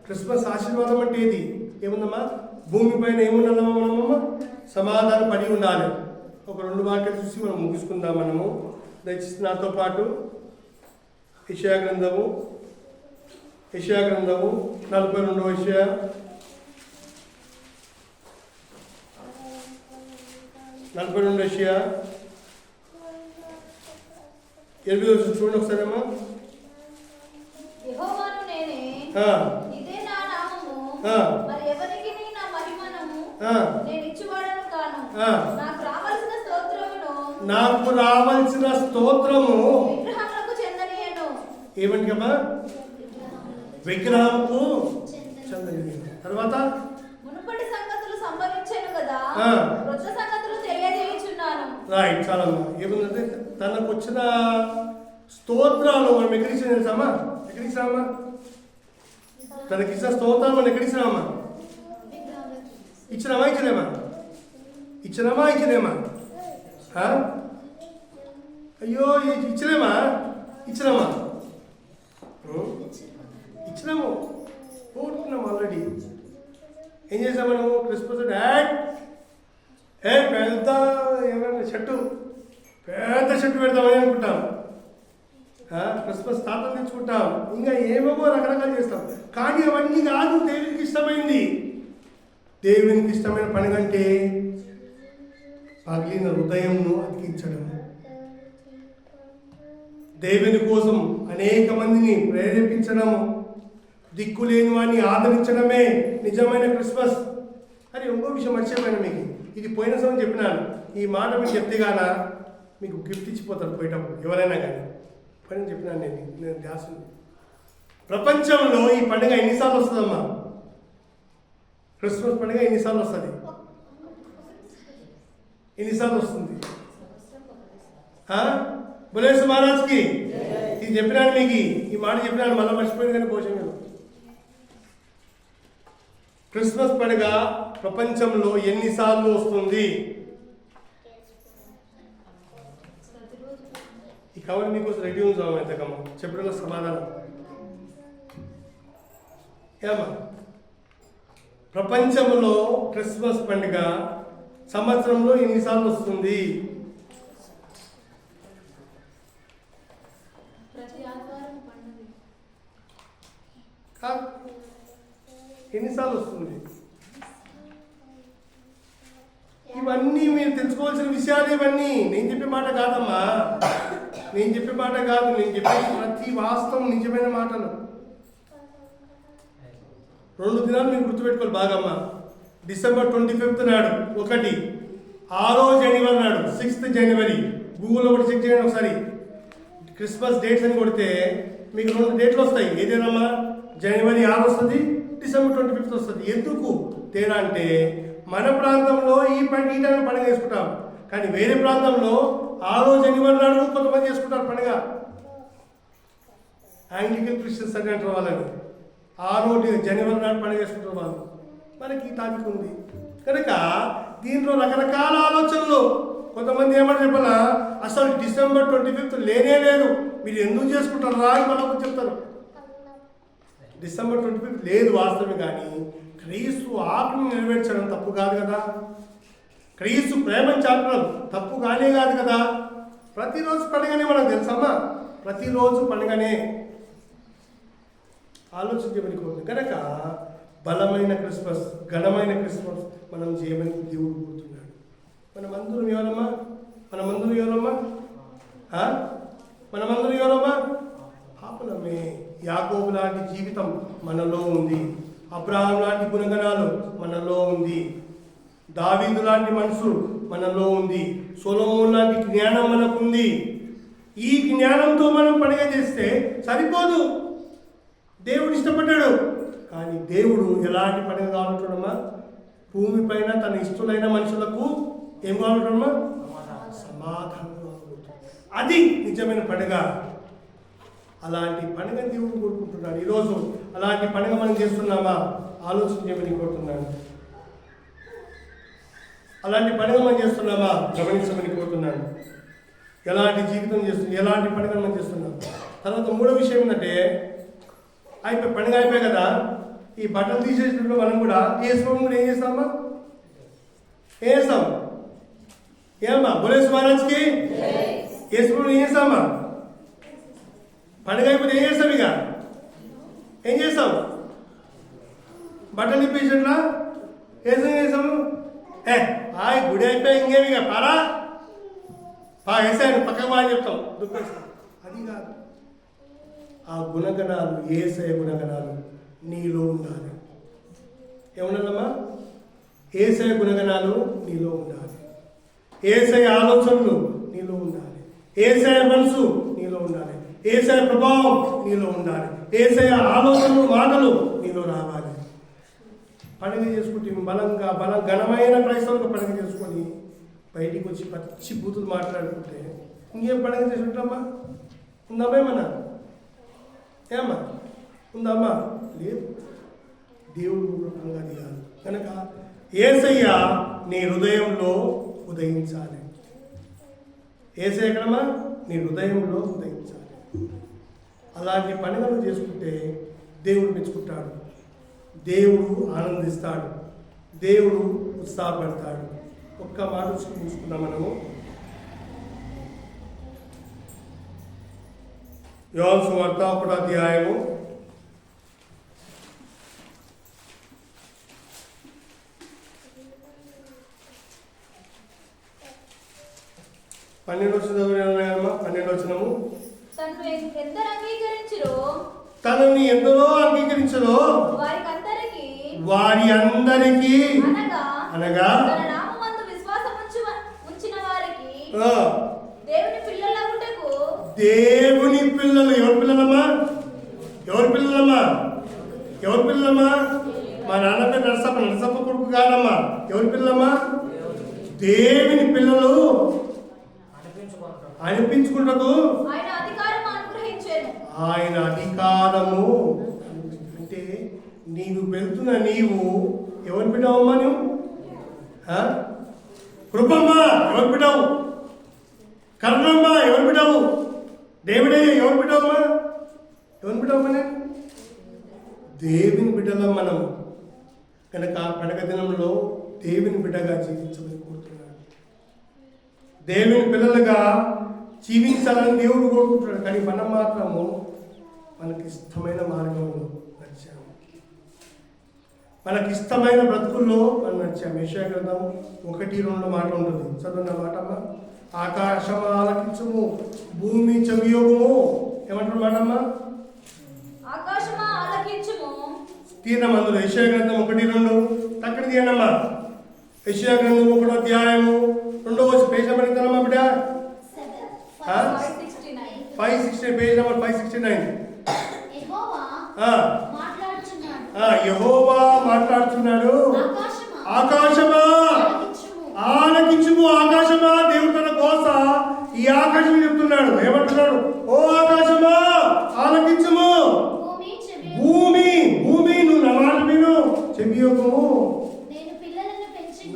క్రిస్మస్ ఆశీర్వాదం అంటే ఏది? ఏముందమ్మా? భూమిపైన ఏముండాలమ్మా? మనమమ్మా సమాధాన పడి ఉండాలి. ఒక 2 వాక్యాలు చూసి మనం ముగించుకుందాం. మనము దయచేసి నాతో పాటు యెషయా గ్రంథము 42వ యెషయా 8వ చూడండి ఒకసారి అమ్మా. యెహోవాను నేనే, ఇదే నా నామము, మరి ఎవరికి నా మహిమను నేను ఇచ్చువాడను కాను. నాకు రావాల్సిన స్తోత్రము విగ్రహములకు చెందనియను. ఏమంటమ్మా? విగ్రహముకు చెందనియను. తర్వాత మునుపటి సంగతులు సంభవించాను కదా, క్రొత్త సంగతులు తెలియజేయుచున్నాను. రైట్, చాలమ్మా. ఏముందంటే తనకు వచ్చిన స్తోత్రాలు మనం ఎక్కడిచ్చిన తెలుసామా? ఎక్కడిచ్చామా? తనకిచ్చిన స్తోత్రాలు మనం ఎక్కడిచ్చినామా? ఇచ్చినామా? అయ్యో ఇచ్చినాము పోతున్నాము ఆల్రెడీ. ఏం చేసాం మనము? క్రిస్మస్ పెద్ద ఏమైనా చెట్టు పెడదామని అనుకుంటాం. క్రిస్మస్ తాతలు తెచ్చుకుంటాం, ఇంకా ఏమేమో రకరకాలు చేస్తాం. కానీ అవన్నీ కాదు దేవునికి ఇష్టమైంది. దేవునికి ఇష్టమైన పండుగ అంటే పగిలిన హృదయంను అతికించడం, దేవుని కోసం అనేక మందిని ప్రేరేపించడము, దిక్కులేని వాడిని ఆదరించడమే నిజమైన క్రిస్మస్. అని ఇంకో విషయం మర్చిపోయాను మీకు, ఇది పోయిన సమయం చెప్పినాను. ఈ మాట మీకు చెప్తే గానా మీకు గిఫ్ట్ ఇచ్చిపోతారు పోయేటప్పుడు ఎవరైనా కానీ. పని చెప్పినాను నేను ధ్యాస. ప్రపంచంలో ఈ పండుగ ఎన్నిసార్లు వస్తుందమ్మా? క్రిస్మస్ పండుగ ఎన్నిసార్లు వస్తుంది? ఎన్నిసార్లు వస్తుంది? బులేసు మహారాజ్కి ఇది చెప్పినాను మీకు, ఈ మాట చెప్పినాను, మళ్ళీ మర్చిపోయింది కానీ పోషణ. క్రిస్మస్ పండుగ ప్రపంచంలో ఎన్నిసార్లు వస్తుంది? ఈ కవర్ మీకోసం రెడీ ఉంచాము. ఎంతకమ్మా చెప్పడం సమాధానం ఏమా? ప్రపంచంలో క్రిస్మస్ పండుగ సంవత్సరంలో ఎన్నిసార్లు వస్తుంది? ఎన్నిసార్లు వస్తుంది? ఇవన్నీ మీరు తెలుసుకోవాల్సిన విషయాలు ఇవన్నీ. నేను చెప్పే మాట కాదమ్మా, నేను చెప్పే మాట కాదు. నేను చెప్పే ప్రతి వాస్తవం నిజమైన మాటలు. 2 దినాలు మీరు గుర్తుపెట్టుకోవాలి బాగమ్మా. డిసెంబర్ 25 నాడు ఒకటి, 6వ జనవరి నాడు 6th జనవరి. గూగుల్లో ఒకటి చెక్ చేయండి ఒకసారి. క్రిస్మస్ డేట్స్ అని కొడితే మీకు 2 డేట్లు వస్తాయి. ఏదేనమ్మా? జనవరి 6 వస్తుంది, డిసెంబర్ 25 వస్తుంది. ఎందుకు తేడా అంటే మన ప్రాంతంలో ఈ టైంలో పండుగ చేసుకుంటాం, కానీ వేరే ప్రాంతంలో 6వ జనవరి నాడు కొంతమంది చేసుకుంటారు పండుగ. యాంగ్లికన్ క్రిస్టియన్స్ అని అంటారు వాళ్ళని. 6వ జనవరి నాడు పండుగ చేసుకుంటారు వాళ్ళు. మనకి ఈ టాపిక్ ఉంది కనుక దీంట్లో రకరకాల ఆలోచనలు. కొంతమంది ఏమంటారు చెప్పాలా, అసలు డిసెంబర్ 25 లేనే లేదు, మీరు ఎందుకు చేసుకుంటారా అని మనకు చెప్తారు. డిసెంబర్ 25 లేదు వాస్తవమే, కానీ క్రీస్తు ఆజ్ఞను నెరవేర్చడం తప్పు కాదు కదా. క్రీస్తు ప్రేమను చాటడం తప్పు కానే కాదు కదా. ప్రతిరోజు పండుగనే మనకు తెలుసమ్మా, ప్రతిరోజు పండుగనే. ఆలోచించమని కోరుతుంది కనుక బలమైన క్రిస్మస్, ఘనమైన క్రిస్మస్ మనం చేయమని దేవుడు కోరుతున్నాడు. మనమందరం ఎవరమ్మా? మనమందరం ఎవరమ్మా? మనమందరం ఎవరమ్మా? పాపులమే. యాకోబు లాంటి జీవితం మనలో ఉంది, అబ్రహాం లాంటి గుణగణాలు మనలో ఉంది, దావీదు లాంటి మనసు మనలో ఉంది, సొలొమోను లాంటి జ్ఞానం మనకుంది. ఈ జ్ఞానంతో మనం పండుగ చేస్తే సరిపోదు. దేవుడు ఇష్టపడ్డాడు, కానీ దేవుడు ఎలాంటి పండుగ కావాలంటున్నామా? భూమిపైన తన ఇష్టమైన మనుషులకు ఏం కావాలంటున్నామా? సమాధానం. అది నిజమైన పండుగ. అలాంటి పండుగ దేవుడు కోరుకుంటున్నాడు. ఈరోజు అలాంటి పండుగ మనం చేస్తున్నామా? ఆలోచించమని కోరుతున్నాను. అలాంటి పండుగ మనం చేస్తున్నామా? గమనించమని కోరుతున్నాను. ఎలాంటి జీవితం చేస్తున్నాం, ఎలాంటి పండుగ మనం చేస్తున్నాం. తర్వాత 3వ విషయం ఏంటంటే, పండుగ అయిపోయి కదా, ఈ బట్టలు తీసేసినప్పుడు మనం కూడా వేసుకోవడం కూడా ఏం చేస్తామా? ఏం చేస్తాం? ఏమమ్మా బులేసు మహారాజ్కి వేసుకోవడం ఏం చేస్తామా? పండుగ అయిపోతే ఏం చేస్తాం? ఇక ఏం చేస్తాం? బట్టలు ఇప్పేసినట్లా ఏం చేస్తాము? గుడి అయిపోయి ఇంకేమి ఇక పారా వేసాను పక్కకు బాగా చెప్తాం, దుఃఖిస్తాం. అది కాదు. ఆ గుణగణాలు, యేసయ్య గుణగణాలు నీలో ఉండాలి. ఏముండాలమ్మా? యేసయ్య గుణగణాలు నీలో ఉండాలి. యేసయ్య ఆలోచనలు నీలో ఉండాలి. యేసయ్య మనసు నీలో ఉండాలి. యేసయ్య ప్రభావం నీలో ఉండాలి. యేసయ్య ఆలోచనలు, మాటలు నీలో రావాలి. పండుగ చేసుకుంటే ఘనమైన క్రైస్తవులకు పండుగ చేసుకొని బయటికి వచ్చి పచ్చి బూతులు మాట్లాడుకుంటే ఇంకేం పండుగ చేసుకుంటామా? ఉందమ్మా ఏమన్నా? ఏమ్మా ఉందమ్మా? లేదు. దేవుడు పండుగ అది కాదు. కనుక యేసయ్య నీ హృదయంలో ఉదయించాలి. యేసయ్య ఎక్కడమ్మా? నీ హృదయంలో ఉదయించాలి. అలాంటి పండుగలు చేసుకుంటే దేవుడు మెచ్చుకుంటాడు, దేవుడు ఆనందిస్తాడు, దేవుడు ఉత్సాహపడతాడు. ఒక్క మాట చూసుకున్నాం మనము. యోహాను సువార్త 1వ అధ్యాయము 12 చదువుతున్నామా? 12 వచనము. తనని ఎందరో అంగీకరించరో వారి అందరికీ అనగా దేవుని పిల్లలు. ఎవరి పిల్లలమ్మా? ఎవరి పిల్లలమ్మా? ఎవరి పిల్లలమ్మా? మా నాన్న పేరు నరసప్ప కొడుకు కాదమ్మా. ఎవరి పిల్లలమ్మా? దేవుని పిల్లలు అనిపించుకుంటూ ఆయన అధికారము అంటే నీవు వెళ్తున్న నీవు ఎవరు బిడ్డవమ్మా? నువ్వు కృపమ్మా ఎవరు బిడ్డవు? కరుణమ్మ ఎవరు బిడ్డవు? దేవుడే ఎవరు బిడ్డవమ్మా? ఎవరు బిడ్డవమ్మా? నేను దేవుని బిడ్డలం మనం కనుక పండగ దినంలో దేవుని బిడ్డగా జీవించమని కోరుతున్నాడు. దేవుని పిల్లలుగా జీవించాలని దేవుడు కోరుకుంటున్నాడు. కానీ మనం మాత్రము మనకి ఇష్టమైన మార్గంలో నడిచాము, మనకి ఇష్టమైన బ్రతుకుల్లో మనం నడిచాము. యెషయా గ్రంథం 1:2 మాట ఉంటుంది. చదువున్న మాట అమ్మా. ఆకాశము ఆలకించుము, భూమి చెవియోగము. ఏమంటారు మాటమ్మా? ఆకాశమా ఆలకించుము. తీర్ణమందులు యెషయా గ్రంథం 1:2 తక్కడ తీయండమ్మా. యెషయా గ్రంథం 1వ అధ్యాయము 2వ పేజీ నెంబర్ ఎంతమ్మా బిడ్డ? 569 పేజ్ నెంబర్ 569. యెహోవా మాట్లాడుతున్నాడు. ఆకాశమా ఆలకించుము. ఆకాశమా దేవుడు తన కోస ఈ ఆకాశం చెప్తున్నాడు. ఏమంటున్నాడు? ఓ ఆకాశమా ఆలకించుము. భూమి నువ్వు నా మాట విను, చెవియోగము.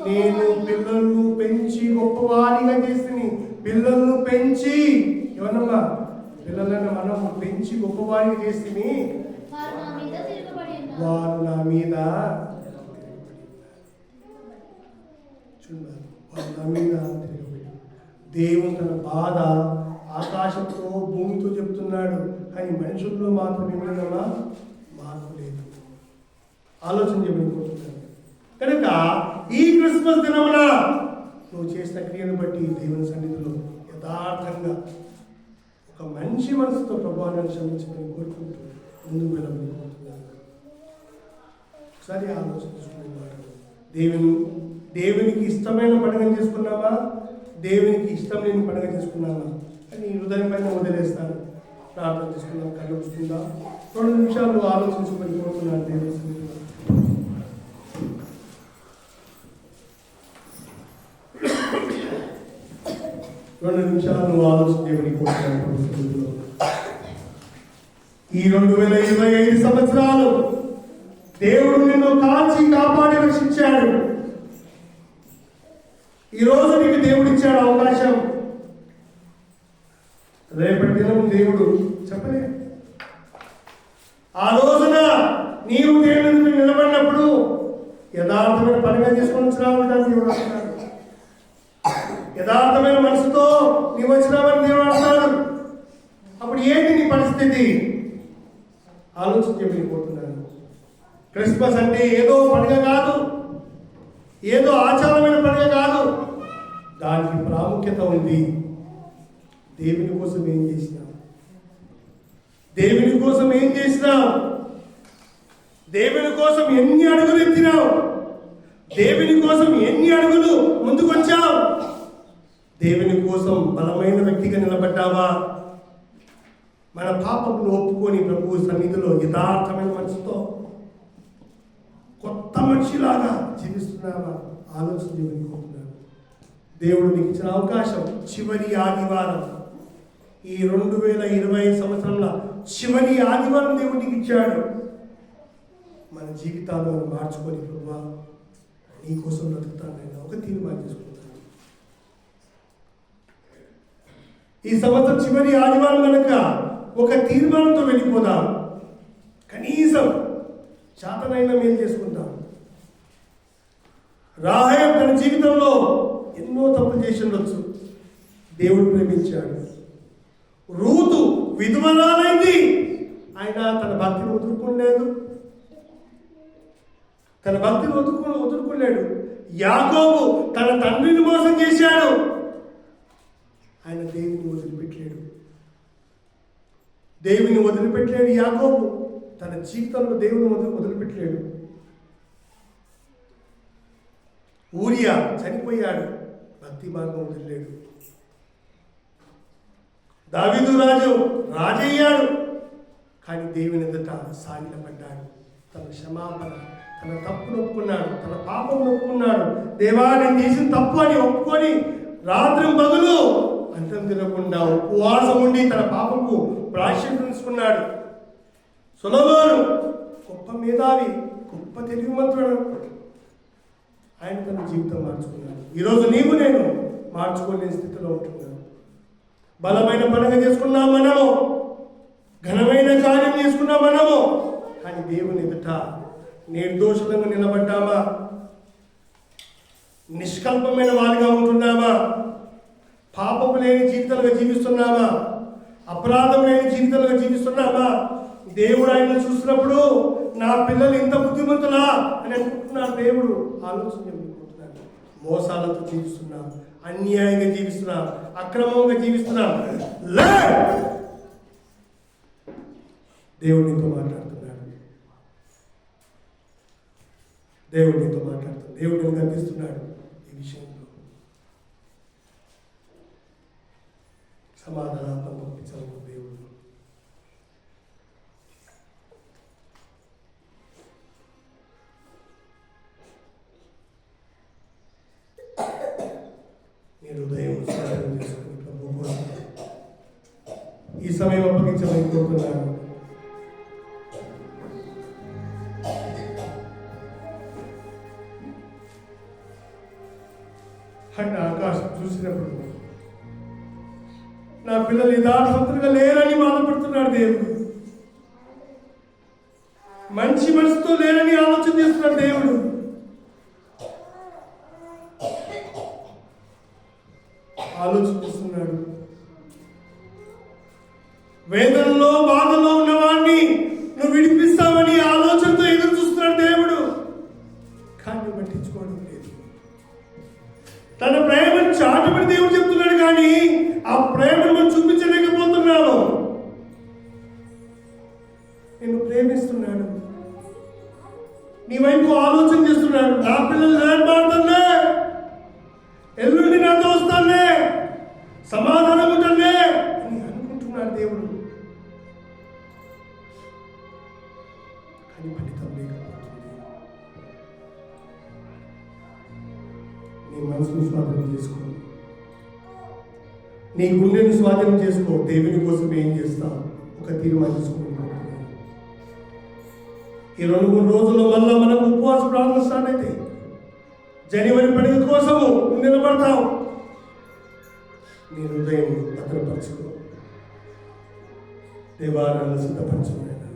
నేను పిల్లలను పెంచి గొప్పవారిగా చేసి, పిల్లలను పెంచి ఎవరమ్మా? పిల్లలను మనం పెంచి గొప్పవారిగా చేసి వారు నా మీద దేవుని తన బాధ ఆకాశంతో భూమితో చెప్తున్నాడు. కానీ మనుషుల్లో మాత్రం ఏమైనా మార్పు లేదు. ఆలోచన చేయబడిపోతున్నాడు. కనుక ఈ క్రిస్మస్ దినమున నువ్వు చేసిన క్రియను బట్టి దేవుని సన్నిధిలో యథార్థంగా ఒక మంచి మనసుతో ప్రభావాన్ని క్షమించమని కోరుకుంటూ ముందుకు వెళ్ళమని కోరుతున్నాను. ఒకసారి ఆలోచించుకునేవాడు. దేవునికి ఇష్టమైన పండుగ చేసుకున్నామా? దేవునికి ఇష్టం లేని పండుగ చేసుకున్నామా? అని హృదయం పైన వదిలేస్తాను. ప్రార్థన చేసుకున్నాం. కళ్ళు వస్తుందా? 2 నిమిషాలు ఆలోచించుకొని కోరుతున్నాను. దేవుని సన్నిధిలో 2 నిమిషాలు ఆలోచన దేవుని కోరుతున్నాను. ఈ 2025 సంవత్సరాలు దేవుడు నిన్ను కాచి కాపాడి రక్షించాడు. ఈ రోజు నీకు దేవుడు ఇచ్చాడు అవకాశం. రేపటి దినం దేవుడు చెప్పలే. ఆ రోజున నీవు దేవుని నిలబడినప్పుడు యథార్థమైన పనిగా చేసుకొని వచ్చినావు దేవుడు అంటున్నాడు. యథార్థమైన మనసుతో నీవు వచ్చినావని దేవుడు అంటున్నాడు. అప్పుడు ఏంటి నీ పరిస్థితి? ఆలోచించబడిపోతున్నాను. క్రిస్మస్ అంటే ఏదో పండుగ కాదు, ఏదో ఆచారమైన పండుగ కాదు. దానికి ప్రాముఖ్యత ఉంది. దేవుని కోసం ఏం చేసినావు? దేవుని కోసం ఏం చేసినావు? దేవుని కోసం ఎన్ని అడుగులు ఎత్తినావు? దేవుని కోసం ఎన్ని అడుగులు ముందుకొచ్చావు? దేవుని కోసం బలమైన వ్యక్తిగా నిలబడ్డావా? మన పాపమును ఒప్పుకొని ప్రభు సన్నిధిలో యథార్థమైన మనసుతో కొత్త మనిషిలాగా జీవిస్తున్నావా? ఆలోచన చేయబోతున్నాను. దేవుడు నీకు ఇచ్చిన అవకాశం చివరి ఆదివారం, ఈ 2020 సంవత్సరంలో చివరి ఆదివారం దేవుడు నీకు ఇచ్చాడు. మన జీవితాలను మార్చుకొని ప్రభు నీ కోసం బ్రతుకుతానైనా ఒక తీర్మానం చేసుకుంటాను. ఈ సంవత్సరం చివరి ఆదివారం కనుక ఒక తీర్మానంతో వెళ్ళిపోదాం. కనీసం శాతనైనా మేలు చేసుకుంటాం. రాహేల్ తన జీవితంలో ఎన్నో తప్పులు చేసి ఉండొచ్చు. దేవుడు ప్రేమించాడు. రూతు విధవరాలైంది. ఆయన తన భక్తిని వదులుకోలేదు. తన భక్తిని వదులుకోలేడు. యాకోబు తన తండ్రిని మోసం చేశాడు. ఆయన దేవుని వదిలిపెట్టలేడు. దేవుని వదిలిపెట్టలేడు యాకోబు. తన జీవితంలో దేవుని వదిలిపెట్టలేడు. ఊరియా చనిపోయాడు, భక్తి మార్గం వదిలేడు. దావీదు రాజు రాజయ్యాడు, కానీ దేవుని ఎదుట సాగిలపడ్డాడు. తన క్షమాపణ, తన తప్పును ఒప్పుకున్నాడు, తన పాపం ఒప్పుకున్నాడు. దేవా, నేను చేసిన తప్పు అని ఒప్పుకొని రాత్రి పగలు అంతం తినకుండా ఉపవాసం ఉండి తన పాపంకు ప్రాయశ్చిత్తించుకున్నాడు. సొలొమోను గొప్ప మేధావి, గొప్ప తెలివిమంతుడు. ఆయన తన జీవితం మార్చుకున్నాడు. ఈరోజు నీవు నేను మార్చుకోలేని స్థితిలో ఉంటున్నాను. బలమైన పండుగ చేసుకున్నాం మనము, ఘనమైన కార్యం చేసుకున్నాం మనము, కానీ దేవుని ఎదుట నిర్దోషంగా నిలబడ్డామా? నిష్కల్పమైన వారిగా ఉంటున్నామా? పాపము లేని జీవితాలుగా జీవిస్తున్నామా? అపరాధం లేని జీవితాలుగా జీవిస్తున్నామా? దేవుడు ఆయన చూసినప్పుడు నా పిల్లలు ఇంత బుద్ధిమంతులా అని అనుకుంటున్నారు. దేవుడు ఆలోచన చెప్పుకుంటున్నాడు. మోసాలతో జీవిస్తున్నాం, అన్యాయంగా జీవిస్తున్నాం, అక్రమంగా జీవిస్తున్నాం. దేవుడు నీతో మాట్లాడుతున్నాడు. దేవుడు నీతో మాట్లాడుతున్నాడు. దేవుడు నీకు కనిపిస్తున్నాడు. ఈ విషయంలో సమాధానాత్మక పంపించాలి దేవుడు. నీ హృదయం స్వాధీనం చేసుకుని ప్రభు ఈ సమయం అప్పగించమని కోరుతున్నాను. అంటే ఆకాశం చూసినప్పుడు నా పిల్లలు యథార్థవంతులుగా లేరని బాధపడుతున్నాడు దేవుడు. మంచి మనసుతో లేరని ఆలోచన చేస్తున్నాడు దేవుడు. ఆలోచిస్తున్నాడు. వేదనలో బాధలో ఉన్నవాడిని నువ్వు విడిపిస్తావని ఆలోచనతో ఎదురు చూస్తున్నాడు దేవుడు. కానీ పట్టించుకోవడం లేదు. తన ప్రేమను చాటుబడి దేవుడు చెప్తున్నాడు, కానీ ఆ ప్రేమను మనం చూపించలేకపోతున్నాము. నేను ప్రేమిస్తున్నాడు, నీ వైపు ఆలోచన చేస్తున్నాడు. నా పిల్లలు నేర్పాడుతుందే, ఎల్లుండి నాతో వస్తానే, సమాధానం ఉంటుందే అని అనుకుంటున్నాడు దేవుడు. కానీ ఫలితం లేకపోతుంది. నీ మనసును స్వాధీనం చేసుకో, నీ గుండెను స్వాధీనం చేసుకో. దేవుని కోసం ఏం చేస్తావు? ఒక తీర్మానం చేసుకో. ఈ 2-3 రోజుల్లో వల్ల మనకు ఉపవాస ప్రార్థన స్టార్ట్ అయితే జనవరి పండుగ కోసము నిలబడతావు. నీ హృదయం భద్రపరచుకో. దేవా, నన్ను సిద్ధపరచుకున్నాను.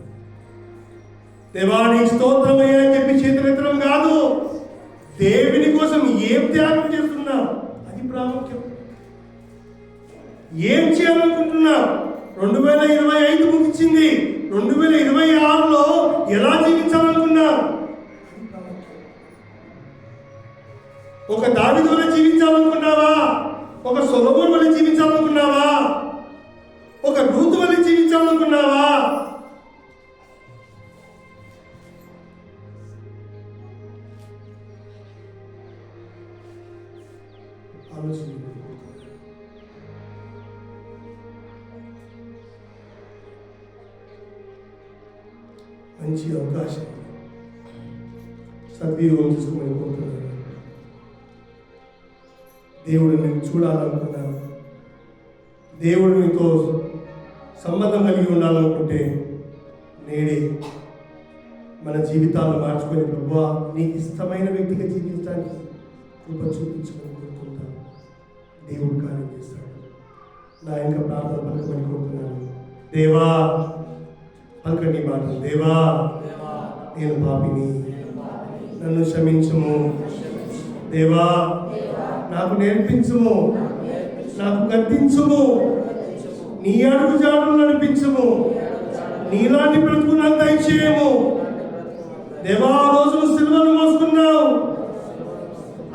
దేవా, నీ స్తోత్రమయ్యా అని చెప్పి చేతులెత్తడం కాదు. దేవుని కోసం ఏం త్యాగం చేస్తున్నావు అది ప్రాముఖ్యం. ఏం చేయాలనుకుంటున్నావు? 2025 ముగిసింది. 2026లో ఎలా జీవించాలనుకున్నావు? ఒక దావీదు వలె జీవించాలనుకున్నావా? ఒక సొలొమోను వలె జీవించాలనుకున్నావా? ఒక రూతు వలె జీవించాలనుకున్నావా? ఆలోచన. మంచి అవకాశం సద్వినియోగం చేసుకోమని కోరుతున్నాను. దేవుడు నేను చూడాలనుకున్నాను. దేవుడు నీతో సంబంధం కలిగి ఉండాలనుకుంటే నేడే మన జీవితాలను మార్చుకొని ప్రభువా నీకు ఇష్టమైన వ్యక్తిగా జీవించడానికి కృప చూపించుకొని కోరుకుంటాను. దేవుడు కార్యం చేస్తాడు. నా యొక్క ప్రార్థన పలకమని కోరుతున్నాను. దేవా, పలకండి మాటలు. దేవా, నేను పాపిని, నన్ను క్షమించుము. దేవా, నాకు నేర్పించుము, నాకు గద్దించుము, నీ అడుగు జాడలు నడిపించు. నీలాంటి బ్రతుకు నాకు దయచేయము. దేవా, ఆ రోజు నువ్వు సిలువను మోసుకున్నావు,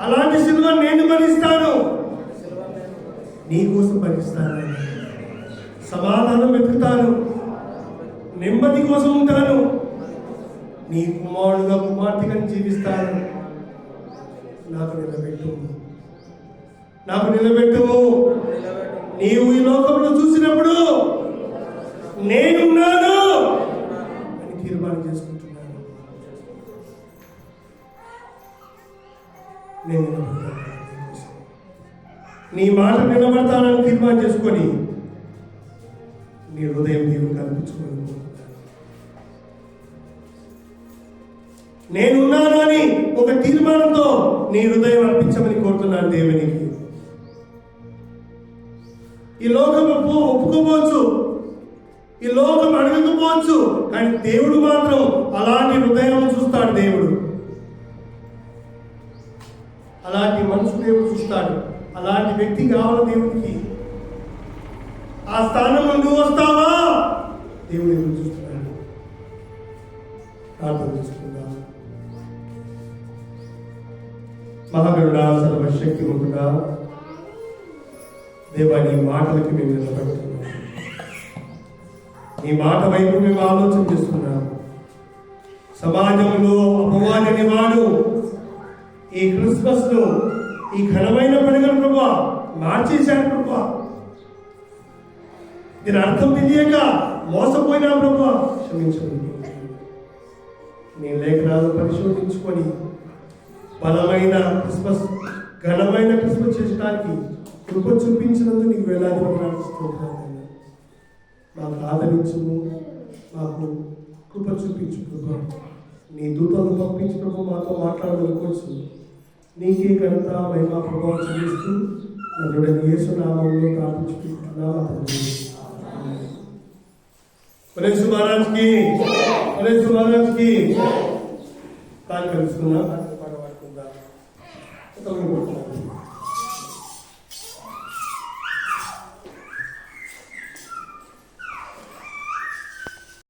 అలాంటి సిలువ నేను భరిస్తాను, నీకోసం భరిస్తాను. సమాధానం వెతుకుతాను, నెమ్మది కోసం ఉంటాను, నీ కుమారుడుగా కుమార్తెగా జీవిస్తాను. నాకు నిలబెట్టుము. నీవు ఈ లోకంలో చూసినప్పుడు నేనున్నాను అని తీర్మానం చేసుకుంటున్నాను. నేను నిలబడతాను, నీ మాట నిలబడతానని తీర్మానం చేసుకొని నీ హృదయం దేవుడు కల్పించుకోవాలి. నేనున్నాను అని ఒక తీర్మానంతో నీ హృదయం అర్పించమని కోరుతున్నాను దేవునికి. ఈ లోకం ఒప్పుకోవచ్చు, ఈ లోకం అడగకపోవచ్చు, కానీ దేవుడు మాత్రం అలాంటి హృదయం చూస్తాడు. దేవుడు అలాంటి మనసు దేవుడు చూస్తాడు. అలాంటి వ్యక్తి కావాలి దేవుడికి. ఆ స్థానంలో నువ్వు వస్తావా? దేవుడు ఎదురు చూస్తున్నాడు. ప్రార్థన చేసుకుందాం. మహాగరుడా, సర్వశక్తిమంతుడా, దేవా, నీ మాటలకి మేము నిలబడుతున్నాం. నీ మాట వైపు మేము ఆలోచన చేస్తున్నాం. సమాజంలో అపవాదిని వాడు ఈ క్రిస్మస్ ను, ఈ ఘనమైన పండుగ ప్రభా మార్చేశాడు ప్రభా. దీని అర్థం తెలియక మోసపోయినా ప్రభా క్షమించండి. నీ లేఖనాలు పరిశోధించుకొని బలమైన క్రిస్మస్, ఘనమైన క్రిస్మస్ చేయడానికి కృప చూపించినందుకు నీకు వేలాది వందనాలు. మాకు ఆదరించుము, మాకు కృప చూపించు ప్రభా. నీ దూతలను పంపించి ప్రభు మాతో మాట్లాడవచ్చు. నీకే ఘనత, మహిమ, ప్రభావం చెల్లిస్తూ నరుడని యేసు నామములో ప్రార్థించుకుంటున్నాము తండ్రి. మహారాజ్కి కాలు కలుసుకున్నా, పాట పాడుకుందా.